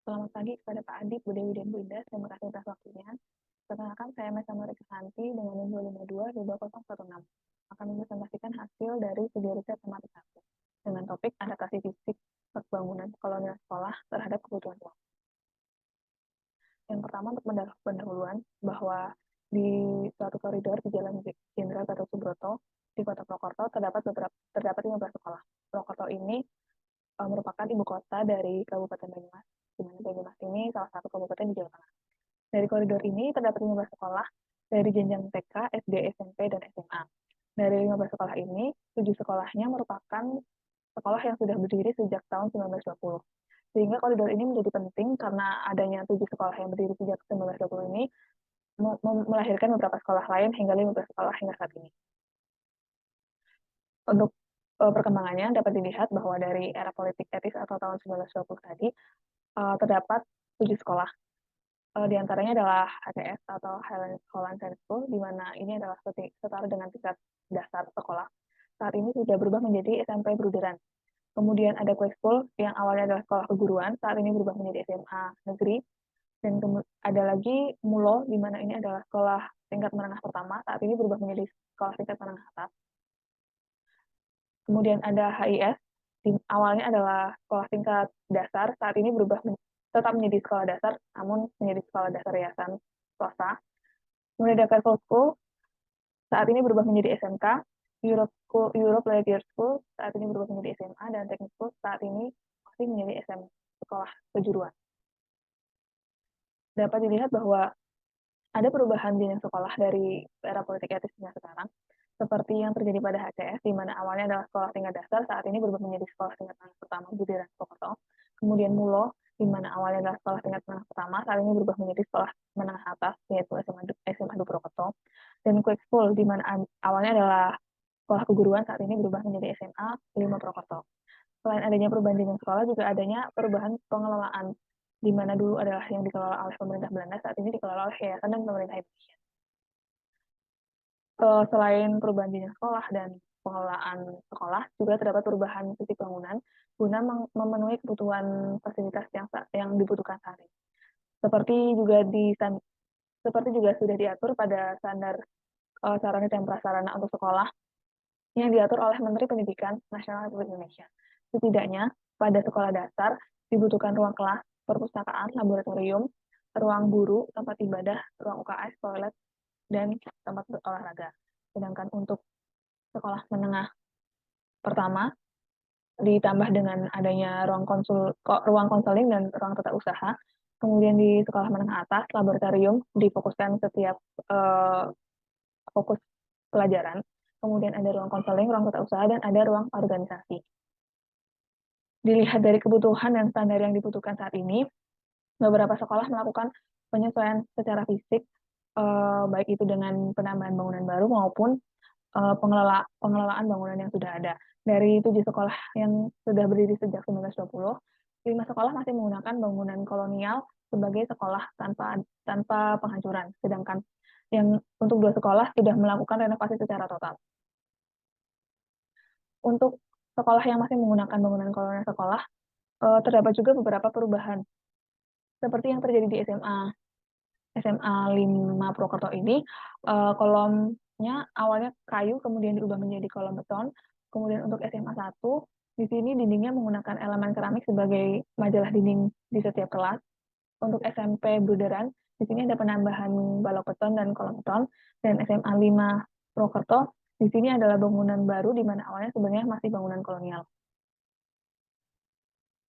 Selamat pagi kepada Pak Adi, Bu Dewi, dan Bu Indah. Terima kasih atas waktunya. Perkenalkan, saya Mesa Marika Santi dengan nomor 52-22016. Akan mempresentasikan hasil dari studi riset tematik 1 dengan topik adaptasi fisik bangunan kolonial sekolah terhadap kebutuhan ruang. Yang pertama, untuk pendahuluan, bahwa di suatu koridor di Jalan Jenderal Gatot Subroto di Kota Purwokerto terdapat 15 sekolah. Purwokerto ini merupakan ibu kota dari Kabupaten Banyumas, di mana Banyumas ini salah satu kabupaten di Jawa Tengah. Dari koridor ini terdapat 15 sekolah dari jenjang TK, SD, SMP, dan SMA. Dari 15 sekolah ini, 7 sekolahnya merupakan sekolah yang sudah berdiri sejak tahun 1920. Sehingga koridor ini menjadi penting karena adanya 7 sekolah yang berdiri sejak 1920 ini melahirkan beberapa sekolah lain hingga 15 sekolah hingga saat ini. Untuk perkembangannya dapat dilihat bahwa dari era politik etis atau tahun 1920 tadi, terdapat 7 sekolah. Di antaranya adalah HTS atau Holland Science School, di mana ini adalah setara dengan tingkat dasar sekolah. Saat ini sudah berubah menjadi SMP Bruderan. Kemudian ada Quake School yang awalnya adalah sekolah keguruan, saat ini berubah menjadi SMA negeri. Dan ada lagi Mulo, di mana ini adalah sekolah tingkat menengah pertama, saat ini berubah menjadi sekolah tingkat menengah atas. Kemudian ada HIS, awalnya adalah sekolah tingkat dasar, saat ini berubah tetap menjadi sekolah dasar, namun menjadi sekolah dasar yayasan swasta. Kemudian ada Castle School, saat ini berubah menjadi SMK. Europe Leisure School, saat ini berubah menjadi SMA, dan Technical School saat ini masih menjadi sekolah kejuruan. Dapat dilihat bahwa ada perubahan jenjang sekolah dari era politik etis hingga sekarang, seperti yang terjadi pada HCS, di mana awalnya adalah sekolah tingkat dasar, saat ini berubah menjadi sekolah tingkat menengah pertama Budiran Purwokerto. Kemudian Mulo, di mana awalnya adalah sekolah tingkat menengah pertama, saat ini berubah menjadi sekolah menengah atas, yaitu SMA 2 Purwokerto. Dan Quick School, di mana awalnya adalah sekolah keguruan, saat ini berubah menjadi SMA 5 Purwokerto. Selain adanya perubahan jenjang sekolah, juga adanya perubahan pengelolaan, di mana dulu adalah yang dikelola oleh pemerintah Belanda, saat ini dikelola oleh yayasan dan pemerintah Indonesia. Selain perubahan jenjang sekolah dan pengelolaan sekolah, juga terdapat perubahan fisik bangunan guna memenuhi kebutuhan fasilitas yang dibutuhkan saat ini. Seperti juga sudah diatur pada standar sarana dan prasarana untuk sekolah yang diatur oleh Menteri Pendidikan Nasional Republik Indonesia. Setidaknya pada sekolah dasar dibutuhkan ruang kelas, perpustakaan, laboratorium, ruang guru, tempat ibadah, ruang UKS, toilet, dan tempat berolahraga. Sedangkan untuk sekolah menengah pertama ditambah dengan adanya ruang konseling dan ruang tata usaha. Kemudian di sekolah menengah atas, laboratorium difokuskan setiap fokus pelajaran. Kemudian ada ruang konseling, ruang tata usaha, dan ada ruang organisasi. Dilihat dari kebutuhan dan standar yang dibutuhkan saat ini, beberapa sekolah melakukan penyesuaian secara fisik, baik itu dengan penambahan bangunan baru maupun pengelolaan bangunan yang sudah ada. Dari 7 sekolah yang sudah berdiri sejak 1920, 5 sekolah masih menggunakan bangunan kolonial sebagai sekolah tanpa penghancuran, sedangkan yang untuk 2 sekolah sudah melakukan renovasi secara total. Untuk sekolah yang masih menggunakan bangunan kolonial sekolah, terdapat juga beberapa perubahan, seperti yang terjadi di SMA 5 Purwokerto ini, kolomnya awalnya kayu, kemudian diubah menjadi kolom beton. Kemudian untuk SMA 1, di sini dindingnya menggunakan elemen keramik sebagai majalah dinding di setiap kelas. Untuk SMP Bruderan, di sini ada penambahan balok beton dan kolom beton. Dan SMA 5 Purwokerto, di sini adalah bangunan baru, di mana awalnya sebenarnya masih bangunan kolonial.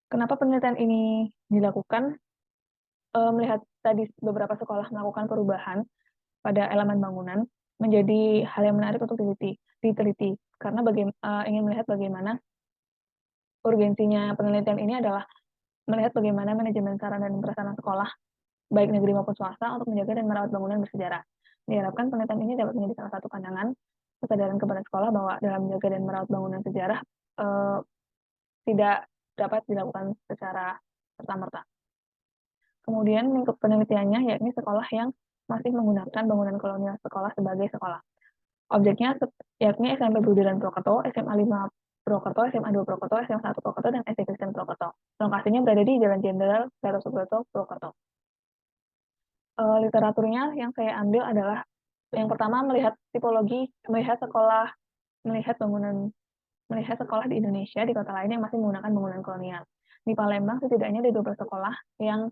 Kenapa penelitian ini dilakukan? Melihat tadi beberapa sekolah melakukan perubahan pada elemen bangunan, menjadi hal yang menarik untuk diteliti karena ingin melihat bagaimana urgensinya penelitian ini adalah melihat bagaimana manajemen sarana dan prasarana sekolah baik negeri maupun swasta untuk menjaga dan merawat bangunan bersejarah. Diharapkan penelitian ini dapat menjadi salah satu pandangan kesadaran kepada sekolah bahwa dalam menjaga dan merawat bangunan sejarah tidak dapat dilakukan secara serta-merta. Kemudian lingkup penelitiannya yakni sekolah yang masih menggunakan bangunan kolonial sekolah sebagai sekolah. Objeknya yakni SMP Bruderan Purwokerto, SMA 5 Purwokerto, SMA 2 Purwokerto, SMA 1 Purwokerto, dan SD Kristen Purwokerto. Lokasinya berada di Jalan Jenderal Gatot Subroto, Purwokerto. Literaturnya yang saya ambil adalah yang pertama melihat tipologi, melihat bangunan, melihat sekolah di Indonesia di kota lain yang masih menggunakan bangunan kolonial. Di Palembang setidaknya ada 12 sekolah yang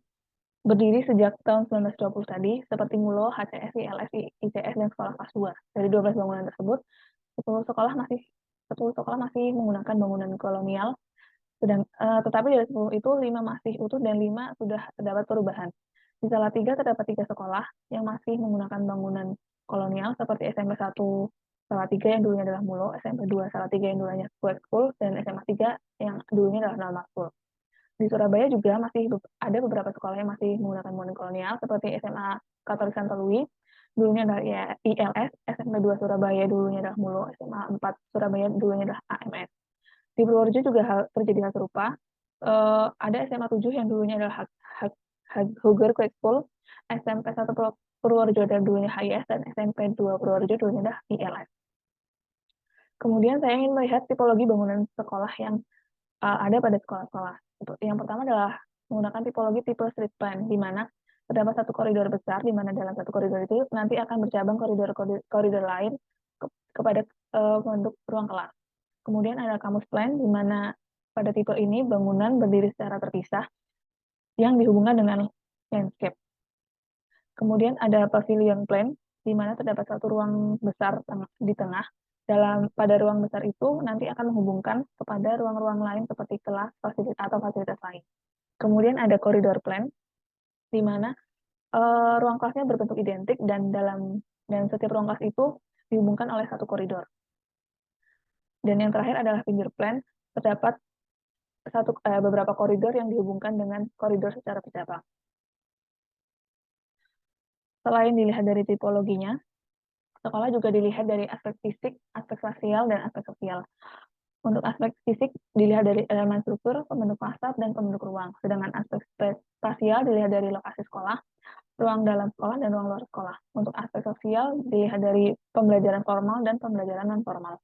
berdiri sejak tahun 1920 tadi, seperti Mulo, HCS, ILS, ICS, dan Sekolah Kelas 2. Dari 12 bangunan tersebut, 10 sekolah masih 10 sekolah masih menggunakan bangunan kolonial, tetapi dari 10 itu 5 masih utuh dan 5 sudah terdapat perubahan. Di Salatiga terdapat 3 sekolah yang masih menggunakan bangunan kolonial seperti SMP 1 Salatiga yang dulunya adalah Mulo, SMP 2 Salatiga yang dulunya Kuwait School, dan SMA 3 yang dulunya adalah Normal School. Di Surabaya juga masih ada beberapa sekolah yang masih menggunakan bangunan kolonial seperti SMA Katolik Santowi, dulunya adalah ILS, SMP 2 Surabaya dulunya adalah Mulo, SMA 4 Surabaya dulunya adalah AMS. Di Purworejo juga terjadi hal serupa. Ada SMA 7 yang dulunya adalah Huger Quick School, SMP 1 Purworejo dan dulunya HIS, dan SMP 2 Purworejo dulunya adalah ILS. Kemudian saya ingin melihat tipologi bangunan sekolah yang ada pada sekolah-sekolah. Yang pertama adalah menggunakan tipologi tipe street plan, di mana terdapat satu koridor besar, di mana dalam satu koridor itu nanti akan bercabang koridor lain kepada bentuk ruang kelas. Kemudian ada campus plan, di mana pada tipe ini bangunan berdiri secara terpisah yang dihubungkan dengan landscape. Kemudian ada pavilion plan, di mana terdapat satu ruang besar di tengah. Pada ruang besar itu nanti akan menghubungkan kepada ruang-ruang lain seperti kelas atau fasilitas lain. Kemudian ada koridor plan, di mana ruang kelasnya berbentuk identik dan setiap ruang kelas itu dihubungkan oleh satu koridor. Dan yang terakhir adalah finger plan, terdapat beberapa koridor yang dihubungkan dengan koridor secara bercabang. Selain dilihat dari tipologinya, sekolah juga dilihat dari aspek fisik, aspek spasial, dan aspek sosial. Untuk aspek fisik dilihat dari elemen struktur, pembentuk fasad, dan pembentuk ruang. Sedangkan aspek spasial dilihat dari lokasi sekolah, ruang dalam sekolah, dan ruang luar sekolah. Untuk aspek sosial dilihat dari pembelajaran formal dan pembelajaran non-formal.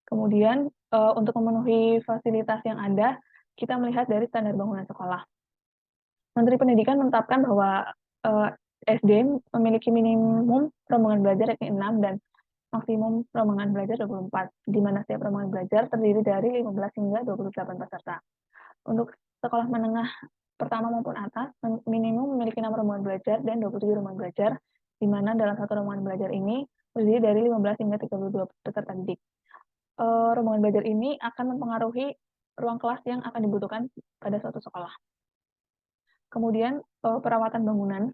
Kemudian untuk memenuhi fasilitas yang ada, kita melihat dari standar bangunan sekolah. Menteri Pendidikan menetapkan bahwa SD memiliki minimum rombongan belajar yakni 6 dan maksimum rombongan belajar 24, di mana setiap rombongan belajar terdiri dari 15 hingga 28 peserta. Untuk sekolah menengah pertama maupun atas, minimum memiliki 6 rombongan belajar dan 27 rombongan belajar, di mana dalam satu rombongan belajar ini terdiri dari 15 hingga 32 peserta didik. Rombongan belajar ini akan mempengaruhi ruang kelas yang akan dibutuhkan pada suatu sekolah. Kemudian perawatan bangunan,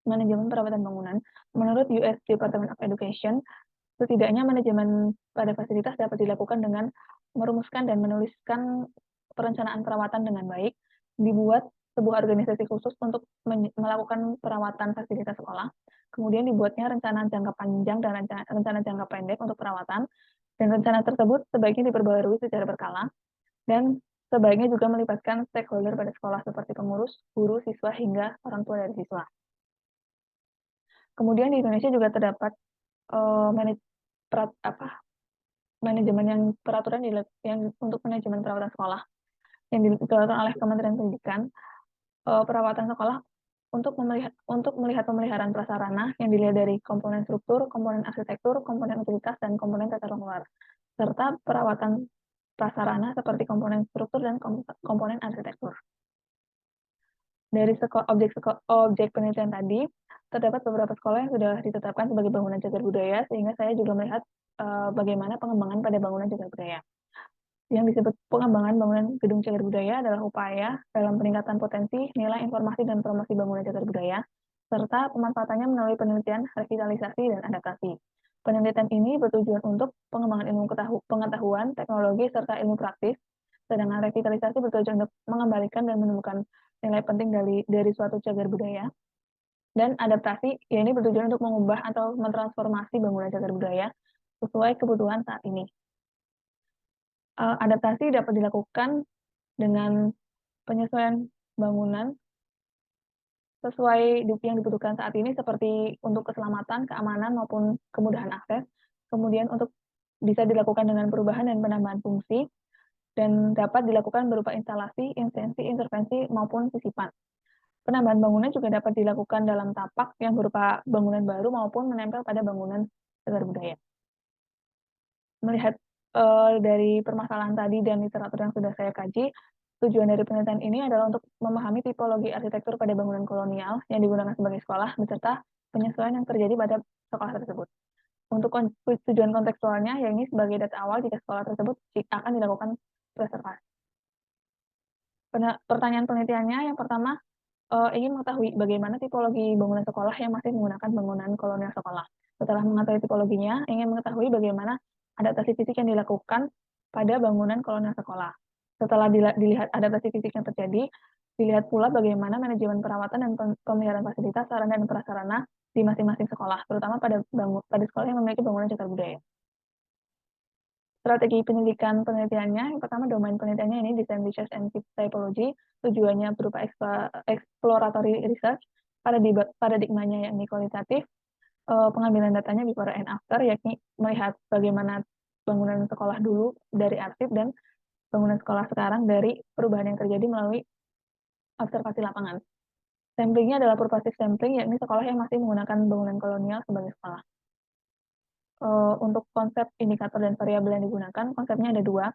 manajemen perawatan bangunan. Menurut US Department of Education, setidaknya manajemen pada fasilitas dapat dilakukan dengan merumuskan dan menuliskan perencanaan perawatan dengan baik, dibuat sebuah organisasi khusus untuk melakukan perawatan fasilitas sekolah, kemudian dibuatnya rencana jangka panjang dan rencana jangka pendek untuk perawatan, dan rencana tersebut sebaiknya diperbarui secara berkala, dan sebaiknya juga melibatkan stakeholder pada sekolah seperti pengurus, guru, siswa, hingga orang tua dari siswa. Kemudian di Indonesia juga terdapat manajemen yang peraturan yang untuk manajemen perawatan sekolah yang dikeluarkan oleh Kementerian Pendidikan. Perawatan sekolah untuk melihat pemeliharaan prasarana yang dilihat dari komponen struktur, komponen arsitektur, komponen utilitas, dan komponen tata ruang luar, serta perawatan prasarana seperti komponen struktur dan komponen arsitektur. Dari objek penelitian tadi, terdapat beberapa sekolah yang sudah ditetapkan sebagai bangunan cagar budaya, sehingga saya juga melihat bagaimana pengembangan pada bangunan cagar budaya. Yang disebut pengembangan bangunan gedung cagar budaya adalah upaya dalam peningkatan potensi, nilai, informasi, dan promosi bangunan cagar budaya, serta pemanfaatannya melalui penelitian, revitalisasi, dan adaptasi. Penelitian ini bertujuan untuk pengembangan ilmu pengetahuan, teknologi, serta ilmu praktis, sedangkan revitalisasi bertujuan untuk mengembalikan dan menemukan nilai penting dari suatu cagar budaya. Dan adaptasi, ya ini bertujuan untuk mengubah atau mentransformasi bangunan cagar budaya sesuai kebutuhan saat ini. Adaptasi dapat dilakukan dengan penyesuaian bangunan sesuai yang dibutuhkan saat ini, seperti untuk keselamatan, keamanan, maupun kemudahan akses. Kemudian untuk bisa dilakukan dengan perubahan dan penambahan fungsi, dan dapat dilakukan berupa instalasi, ekstensi, intervensi, maupun sisipan. Penambahan bangunan juga dapat dilakukan dalam tapak yang berupa bangunan baru maupun menempel pada bangunan cagar budaya. Melihat dari permasalahan tadi dan literatur yang sudah saya kaji, tujuan dari penelitian ini adalah untuk memahami tipologi arsitektur pada bangunan kolonial yang digunakan sebagai sekolah, beserta penyesuaian yang terjadi pada sekolah tersebut. Untuk tujuan kontekstualnya, yakni sebagai data awal jika sekolah tersebut akan dilakukan preservasi. Pertanyaan penelitiannya yang pertama, ingin mengetahui bagaimana tipologi bangunan sekolah yang masih menggunakan bangunan kolonial sekolah. Setelah mengetahui tipologinya, ingin mengetahui bagaimana adaptasi fisik yang dilakukan pada bangunan kolonial sekolah. Setelah dilihat adaptasi fisik yang terjadi, dilihat pula bagaimana manajemen perawatan dan pemeliharaan fasilitas, sarana dan prasarana di masing-masing sekolah, terutama pada sekolah yang memiliki bangunan cagar budaya. Strategi pendidikan penelitiannya, yang pertama domain penelitiannya ini design research and typology, tujuannya berupa exploratory research, paradigmanya yakni kualitatif, pengambilan datanya before and after, yakni melihat bagaimana bangunan sekolah dulu dari arsip dan bangunan sekolah sekarang dari perubahan yang terjadi melalui observasi lapangan. Samplingnya adalah purposive sampling, yakni sekolah yang masih menggunakan bangunan kolonial sebagai sekolah. Untuk konsep indikator dan variabel yang digunakan, konsepnya ada dua,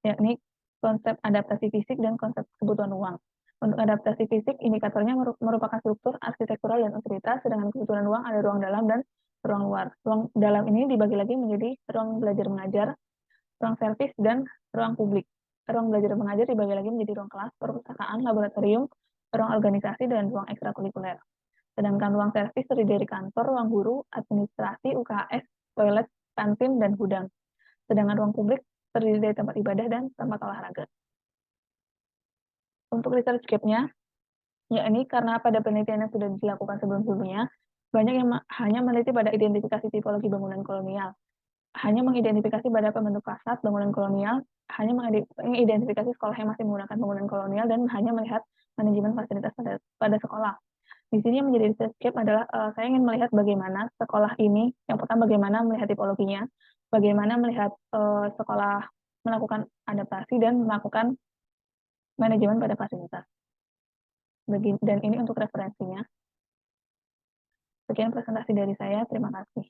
yakni konsep adaptasi fisik dan konsep kebutuhan ruang. Untuk adaptasi fisik, indikatornya merupakan struktur arsitektural dan utilitas, sedangkan kebutuhan ruang ada ruang dalam dan ruang luar. Ruang dalam ini dibagi lagi menjadi ruang belajar mengajar, ruang servis, dan ruang publik. Ruang belajar mengajar dibagi lagi menjadi ruang kelas, perpustakaan, laboratorium, ruang organisasi, dan ruang ekstrakurikuler. Sedangkan ruang servis terdiri dari kantor, ruang guru, administrasi, UKS, toilet, kantin, dan gudang. Sedangkan ruang publik terdiri dari tempat ibadah dan tempat olahraga. Untuk research gap-nya, yakni karena pada penelitian yang sudah dilakukan sebelum-sebelumnya, banyak yang hanya meneliti pada identifikasi tipologi bangunan kolonial, hanya mengidentifikasi pada pembentuk fasad bangunan kolonial, hanya mengidentifikasi sekolah yang masih menggunakan bangunan kolonial, dan hanya melihat manajemen fasilitas pada sekolah. Di sini yang menjadi research gap adalah saya ingin melihat bagaimana sekolah ini, yang pertama bagaimana melihat tipologinya, bagaimana melihat sekolah melakukan adaptasi dan melakukan manajemen pada fasilitas. Dan ini untuk referensinya. Sekian presentasi dari saya, terima kasih.